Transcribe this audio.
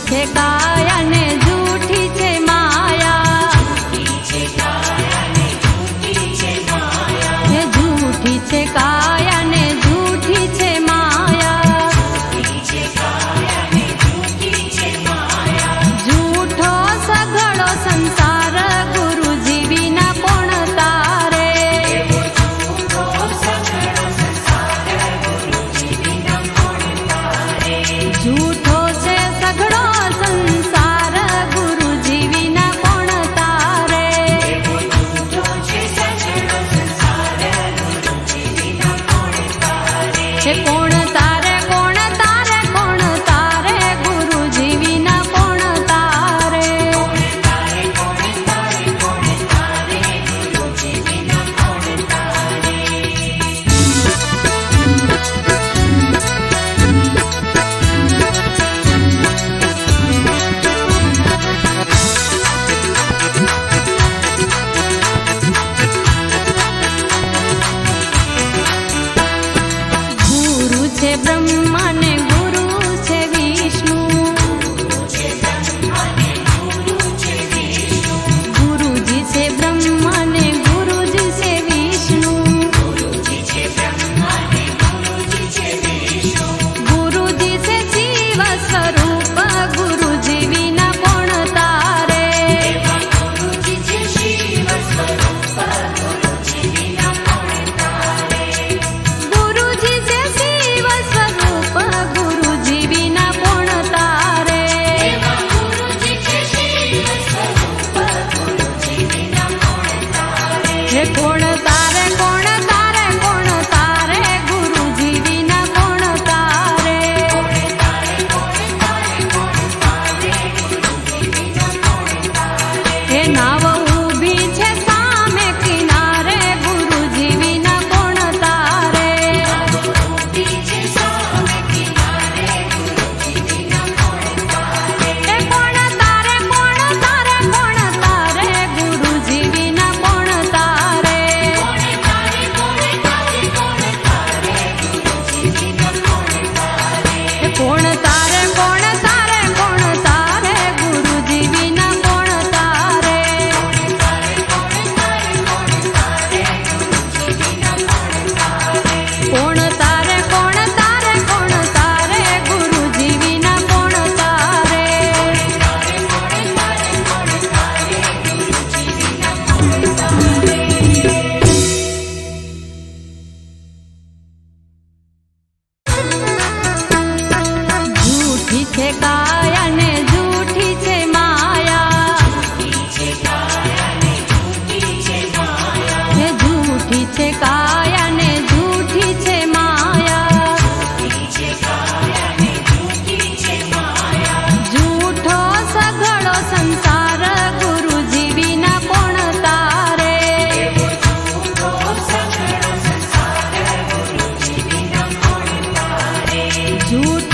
છે કાયા ને જૂઠી છે માયા, હે જૂઠી છે કાયા ને જૂઠી છે માયા, જૂઠો સઘળો સંસાર ગુરુજી વિના કોણ તારે, જૂઠો છે સઘળો સંસાર ગુરુજી વિના કોણ તારે, છે કોણ તારે કોણ તારે કોણ તારે ગુરુજી વિના કોણ તારે, ગુરુ છે બ્રહ્મા ને ગુરુ છે વિષ્ણુ, ગુરુજી છે બ્રહ્મા ને ગુરુજી છે વિષ્ણુ, ગુરુજી છે જીવ સ્વરૂપ ગુરુજી વિના કોણ તારે, ગુરુજી છે જીવ સ્વરૂપ ગુરુજી વિના કોણ તારે, ગુરુજી છે શિવ સ્વરૂપ ગુરુજી વિના કોણ તારે, હે કોણ તારે કોણ તારે કોણ તારે ગુરુજી વિના કોણ તારે, હે નાવ ઊભી છે સામે કિનારે ગુરુજી વિના કોણ તારે, હે કોણ તારે કોણ તારે કોણ તારે ગુરુજી વિના કોણ તારે, હે કોણ તારે કોણ તારે કોણ તારે ગુરુજી વિના કોણ તારે, કોણ તારે કોણ તારે કોણ તારે ગુરુજી વિના કોણ તારે, જૂઠી છે કાયા ને જૂઠી છે માયા, હે જૂઠી છે કાયા ને જૂઠી છે માયા, જૂઠો સઘળો સંસાર ગુરુજી વિના કોણ તારે, જૂઠો